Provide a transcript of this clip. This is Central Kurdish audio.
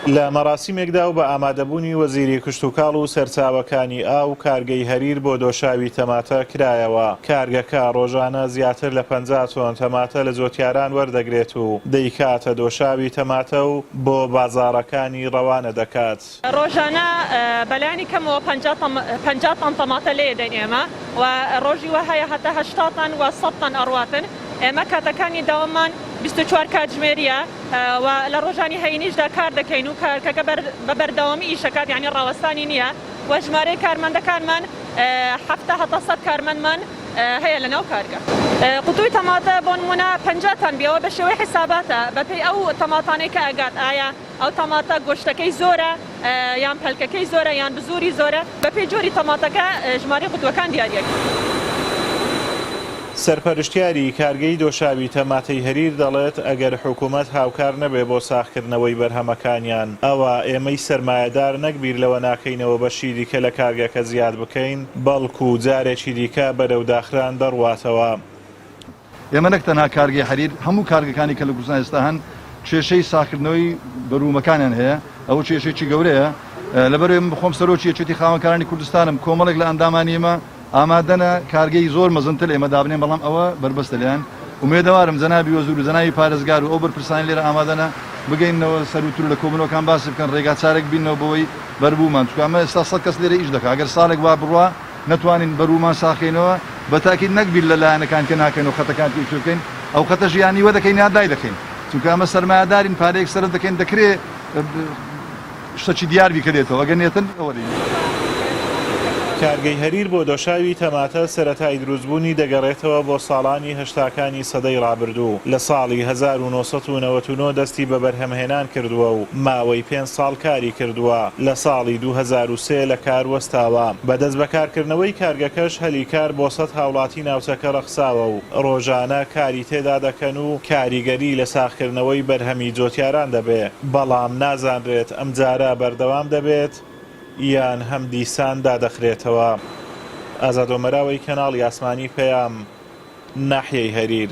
لە مەراسیمێکدا و بە ئامادەبوونی وەزیری کشتوکاڵ و سەرچاوەکانی ئاو کارگەی هەریر بۆ دۆشاوی تەماتە کرایەوە. کارگەکە ڕۆژانە زیاتر لە 50 تۆن تەماتە لە جۆتیاران وەردەگرێت و دەیکاتە دۆشاوی تەماتە و بۆ بازاڕەکانی ڕەوانە دەکات. ڕۆژانە بەلایانی کەمەوە 50 تۆن تەماتە لێ دەین ئێمە و ڕۆژی وە هەیە هەتا 80 تۆن و 100 تۆن ئەڕواتن. ئێمە کاتەکانی داوامان 24 کاتژمێریە و لە ڕۆژانی هەینیشدا کار دەکەین و کارکەکە بە بەردەوامی ئیشەکات یعنی ڕاوەستانی نییە و ژمارەی کارمەندەکانمان 700 کارمەندمان هەیە لەناو کارگە. قوتووی تەماتە بۆ نمونە 50 تۆن بیەوە بە شێوەی حساباتە بەپێی ئەو تەماتانەی کە ئەگات ئایا ئەو تەماتە گۆشتەکەی زۆرە یان پەلکەکەی زۆرە یان بزوری زۆرە بەپێی جۆری تەماتەکە ژمارەی قوتوەکان دیاریەکە. سەرپەرشتیاری کارگەی دۆشاوی تەماتەی هەریر دەڵێت ئەگەر حکوومەت هاوکار نەبێ بۆ ساختکردنەوەی بەرهەمەکانیان ئەوە ئێمەی سەرمایەدار نەکبیر لەوە ناکەینەوە بەشی دیکە لە کارگەکە زیاد بکەین بەڵکو جارێکی دیکە بەرەو داخران دەڕواتەوە. ئێمە نەک تەنها کارگەی هەریر هەموو کارگەکانی کە لە کوردستان ئێستا هەن کێشەی ساختکردنەوەی بەروومەکانیان هەیە ئەوە کێشەیەکی گەورەیە لەبەر ئێمە بخۆم سەرۆکی یەکێتی خاوەنکارانی کوردستانم کۆمەڵێک لە ئەندامانی ئێمە ئامادەنە کارگەی زۆر مەزنتر ئێمە دابنێن بەڵام ئەوە بربەستە لێیان ومێدەوارم جەنابی وەزیر و جەنابی پارێزگار و ئەو بەرپرسانی لێرە ئامادەنە بگەینەوە سەروتر لە کۆبنەوەکان باسی بکەن ڕێگا چارێک بینەوە بەوەی بەربوومان چونکە ئەمە ئێستا 100 کەس لێرە ئیش دەکات ئەگەر ساڵێک وا بڕوا نەتوانین بەربوومان ساخینەوە بەتاکید نەکبیر لە لایەنەکان کە ناکەین و خەتەکان توی بکەین ئەو خەتە ژیانی وە دەکەین یادای دەکەین چونکە ئەمە سەرمایەدارین پارەیەک سەرف دەکەین دەکرێت شتێکی دیار بیکرێتەوە ئەگەر نێتن ئەوەی کارگەی هەریر بۆ دۆشاوی تەماتە سەرەتای دروستبوونی دەگەڕێتەوە بۆ ساڵانی هەشتاکانی سەدەی ڕابردوو. لە ساڵی 1999 دەستی بە بەرهەمهێنان کردووە و ماوەی 5 ساڵ کاری کردووە. لە ساڵی 2003 لە کار وەستاوە. بەدەست بەکارکردنەوەی کارگەکەش هەلیکار بۆ 100 هاوڵاتی ناوچەکە ڕەخساوە و ڕۆژانە کاری تێدا دەکەن و کاریگەری لە ساختکردنەوەی بەرهەمی جۆتیاران دەبێ بەڵام نازانرێت ئەم جارە بەردەوام دەبێت یان هەم دیسان دادەخرێتەوە. ئازاد ئۆمەراوی کەناڵی ئاسمانی پەیام ناحیەی هەریر.